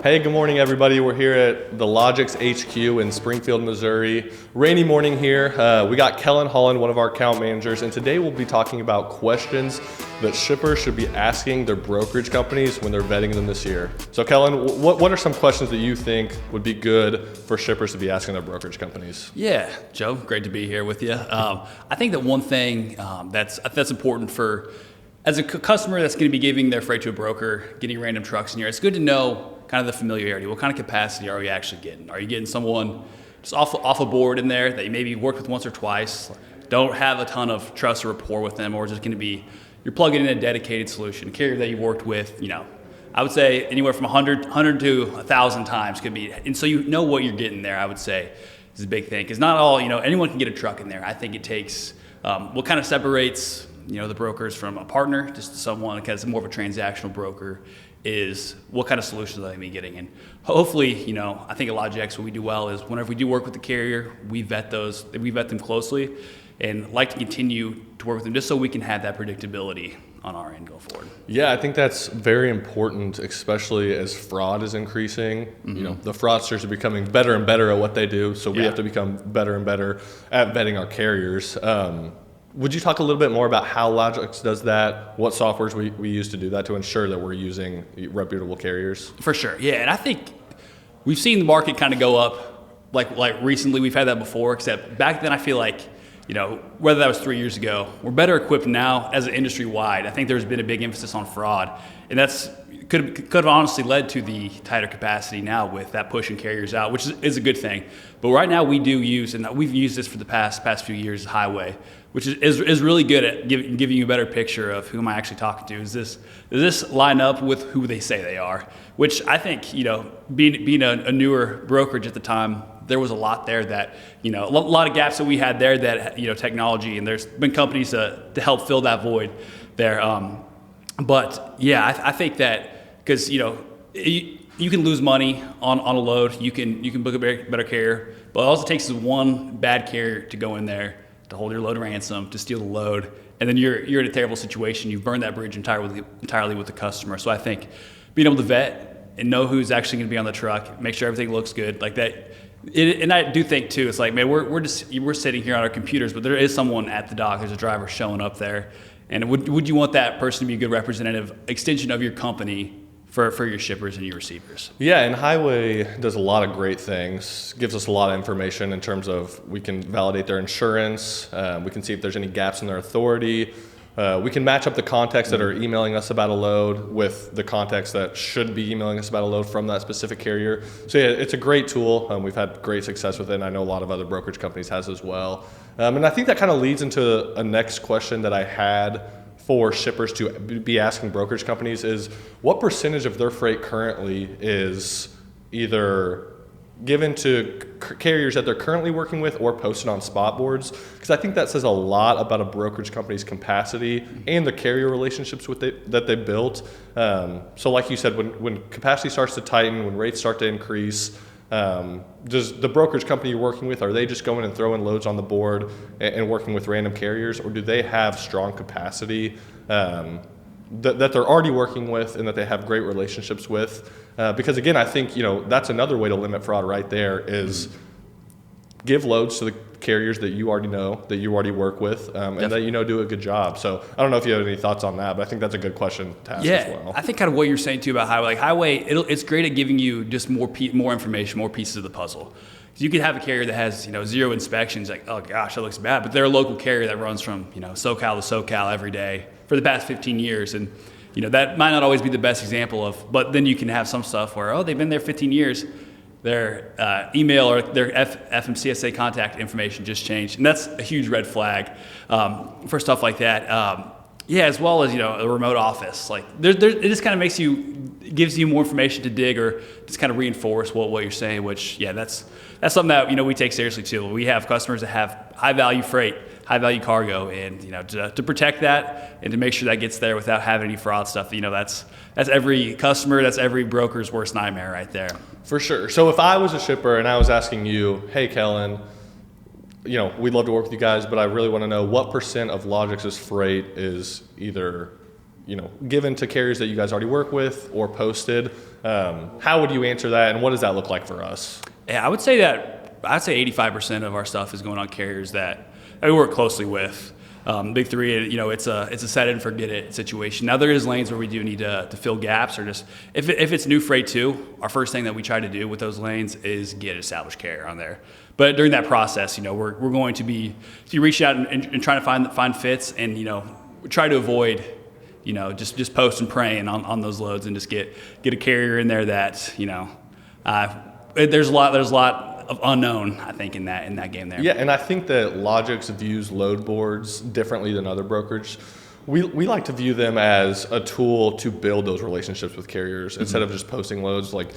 Hey, good morning, everybody. We're here at the LogEx HQ in Springfield, Missouri. Rainy morning here. We got Kellen Holland, one of our account managers, and today we'll be talking about questions that shippers should be asking their brokerage companies when they're vetting them this year. So Kellen, what are some questions that you think would be good for shippers to be asking their brokerage companies? Yeah, Joe, great to be here with you. I think that one thing that's important for, as a customer that's going to be giving their freight to a broker, getting random trucks in here, it's good to know kind of the familiarity. What kind of capacity are we actually getting? Are you getting someone just off a board in there that you maybe worked with once or twice, don't have a ton of trust or rapport with them, or is it going to be you're plugging in a dedicated solution, a carrier that you worked with, I would say anywhere from 100 to 1,000 times could be, and so you know what you're getting there, I would say is a big thing. Because not all, anyone can get a truck in there. I think it takes, what kind of separates, the brokers from a partner, just someone, because it's more of a transactional broker, is what kind of solutions are they be getting. And hopefully, I think at LogEx what we do well is whenever we do work with the carrier, we vet them closely and like to continue to work with them just so we can have that predictability on our end going forward. Yeah, I think that's very important, especially as fraud is increasing. Mm-hmm. The fraudsters are becoming better and better at what they do, so we have to become better and better at vetting our carriers. Would you talk a little bit more about how LogEx does that, what softwares we use to do that to ensure that we're using reputable carriers? For sure, yeah, and I think we've seen the market kind of go up, like recently we've had that before, except back then I feel like, whether that was 3 years ago, we're better equipped now as an industry-wide. I think there's been a big emphasis on fraud, and that's could have honestly led to the tighter capacity now with that pushing carriers out, which is a good thing. But right now we do use, and we've used this for the past few years, Highway, which is really good at giving you a better picture of who am I actually talking to. Does this line up with who they say they are? Which I think, being a newer brokerage at the time, there was a lot there that, a lot of gaps that we had there that, technology, and there's been companies to help fill that void there. But yeah, I think that because, you can lose money on a load, you can book a better carrier, but all it takes is one bad carrier to go in there to hold your load ransom, to steal the load, and then you're in a terrible situation. You've burned that bridge entirely with the customer. So I think being able to vet and know who's actually going to be on the truck, make sure everything looks good like that. And I do think too, it's like, man, we're sitting here on our computers, but there is someone at the dock. There's a driver showing up there, and would you want that person to be a good representative extension of your company for your shippers and your receivers? Yeah, and Highway does a lot of great things, gives us a lot of information in terms of we can validate their insurance, we can see if there's any gaps in their authority, we can match up the contacts that are emailing us about a load with the contacts that should be emailing us about a load from that specific carrier. So yeah, it's a great tool. We've had great success with it, and I know a lot of other brokerage companies has as well. And I think that kind of leads into a next question that I had for shippers to be asking brokerage companies is what percentage of their freight currently is either given to carriers that they're currently working with or posted on spot boards? Because I think that says a lot about a brokerage company's capacity and the carrier relationships that they built. So like you said, when capacity starts to tighten, when rates start to increase, does the brokerage company you're working with, are they just going and throwing loads on the board and working with random carriers, or do they have strong capacity that they're already working with and that they have great relationships with? Because again, I think that's another way to limit fraud right there is give loads to the carriers that you already know, that you already work with, and that do a good job. So I don't know if you have any thoughts on that, but I think that's a good question to ask as well. I think kind of what you're saying too about Highway. Like Highway, it's great at giving you just more information, more pieces of the puzzle. You could have a carrier that has zero inspections, like, oh gosh, that looks bad, but they're a local carrier that runs from SoCal to SoCal every day for the past 15 years, and that might not always be the best example of. But then you can have some stuff where they've been there 15 years. Their email or their FMCSA contact information just changed, and that's a huge red flag for stuff like that. As well as a remote office. Like it just kind of gives you more information to dig or just kind of reinforce what you're saying. Which that's something that we take seriously too. We have customers that have high value freight, high value cargo, and to protect that and to make sure that gets there without having any fraud stuff. That's every customer, that's every broker's worst nightmare right there. For sure. So if I was a shipper and I was asking you, hey Kellen, we'd love to work with you guys, but I really want to know what % of LogEx's freight is either given to carriers that you guys already work with or posted? How would you answer that, and what does that look like for us? Yeah, I'd say 85% of our stuff is going on carriers that we work closely with. Big three, it's a set it and forget it situation. Now there is lanes where we do need to fill gaps, or just if it's new freight too, our first thing that we try to do with those lanes is get an established carrier on there. But during that process, we're going to be reach out and trying to find fits, and try to avoid just post and praying on those loads, and just get a carrier in there that there's a lot of unknown, I think, in that game there. Yeah, and I think that LogEx views load boards differently than other brokerage. We like to view them as a tool to build those relationships with carriers instead of just posting loads. Like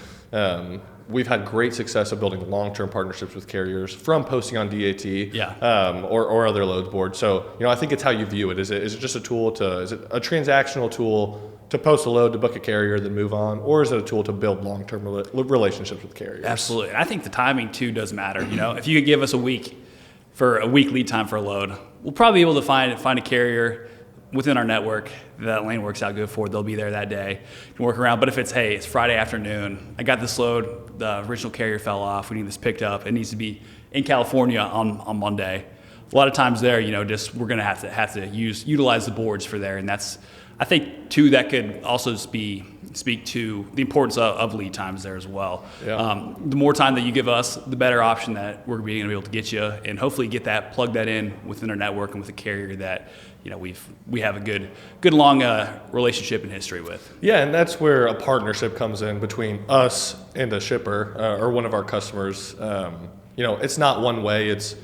we've had great success of building long-term partnerships with carriers from posting on DAT or other load boards. So I think it's how you view it. Is it just a tool is it a transactional tool to post a load to book a carrier then move on, or is it a tool to build long-term relationships with carriers? Absolutely. And I think the timing too does matter. If you could give us a week lead time for a load, we'll probably be able to find a carrier within our network that lane works out good for. They'll be there that day, can work around. But if it's Friday afternoon, I got this load, the original carrier fell off, we need this picked up, it needs to be in California on Monday. A lot of times there, we're going to have to utilize the boards for there, and that's, I think, too, that could also speak to the importance of lead times there as well. Yeah. The more time that you give us, the better option that we're going to be able to get you, and hopefully plug that in within our network and with a carrier that we have a good long relationship and history with. Yeah, and that's where a partnership comes in between us and a shipper or one of our customers. It's not one way. It's,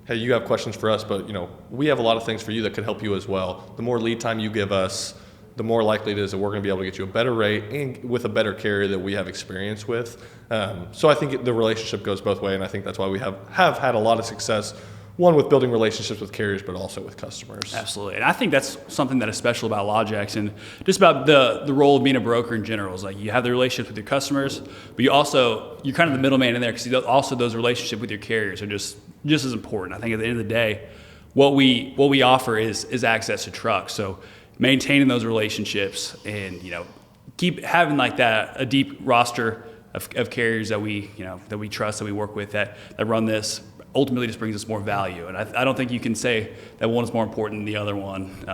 hey, you have questions for us, but we have a lot of things for you that could help you as well. The more lead time you give us, the more likely it is that we're going to be able to get you a better rate and with a better carrier that we have experience with. So I think the relationship goes both ways, and I think that's why we have had a lot of success, one with building relationships with carriers, but also with customers. Absolutely. And I think that's something that is special about LogEx and just about the role of being a broker in general. Is like you have the relationships with your customers, but you're kind of the middleman in there, because also those relationships with your carriers are just as important. I think at the end of the day, what we offer is access to trucks. So maintaining those relationships and keep having like that, a deep roster of carriers that we trust, that we work with, that run this, ultimately just brings us more value. And I don't think you can say that one is more important than the other one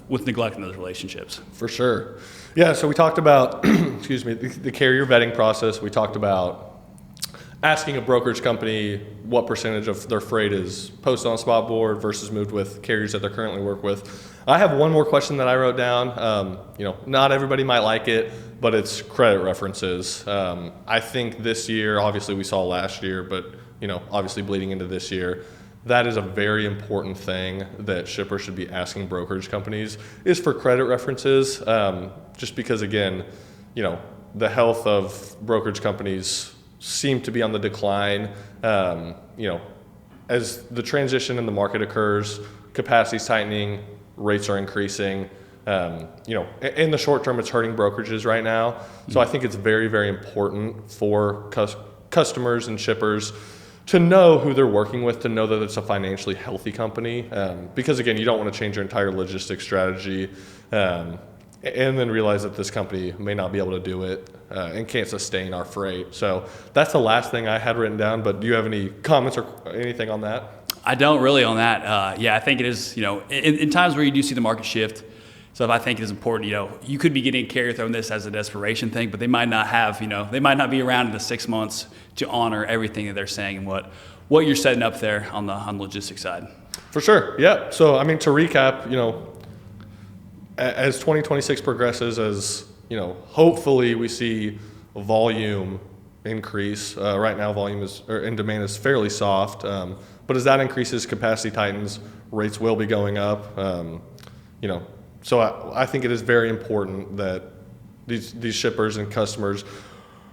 with neglecting those relationships. For sure. Yeah, so we talked about the carrier vetting process. We talked about asking a brokerage company what percentage of their freight is posted on spot board versus moved with carriers that they currently work with. I have one more question that I wrote down. Not everybody might like it, but it's credit references. I think this year, obviously we saw last year, but obviously bleeding into this year, that is a very important thing that shippers should be asking brokerage companies, is for credit references. Just because, again, the health of brokerage companies seem to be on the decline. As the transition in the market occurs, capacity's tightening, rates are increasing. In the short term, it's hurting brokerages right now. So I think it's very, very important for customers and shippers to know who they're working with, to know that it's a financially healthy company. Because again, you don't want to change your entire logistics strategy and then realize that this company may not be able to do it and can't sustain our freight. So that's the last thing I had written down, but do you have any comments or anything on that? I don't really on that. I think it is, in times where you do see the market shift, so if I think it is important, you could be getting a carrier throwing this as a desperation thing, but they might not have, they might not be around in the 6 months to honor everything that they're saying and what you're setting up there on the logistics side. For sure, yeah. So, to recap, as 2026 progresses, as, hopefully we see volume increase. Right now, volume and demand is fairly soft, but as that increases, capacity tightens, rates will be going up. So I think it is very important that these shippers and customers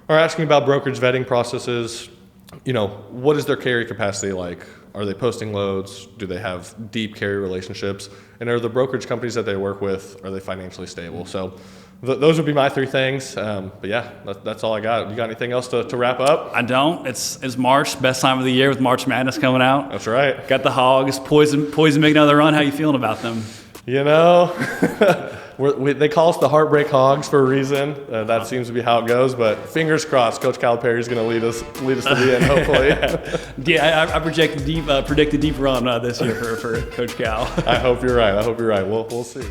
are asking about brokerage vetting processes. What is their carrier capacity like? Are they posting loads? Do they have deep carrier relationships? And are the brokerage companies that they work with, are they financially stable? So those would be my 3 things. But yeah, that's all I got. You got anything else to wrap up? I don't. It's March, best time of the year with March Madness coming out. That's right. Got the Hogs, Poison making another run. How you feeling about them? They call us the Heartbreak Hogs for a reason. That seems to be how it goes. But fingers crossed, Coach Calipari is going to lead us to the end, hopefully. Yeah, I predict a deep run this year for Coach Cal. I hope you're right. We'll see.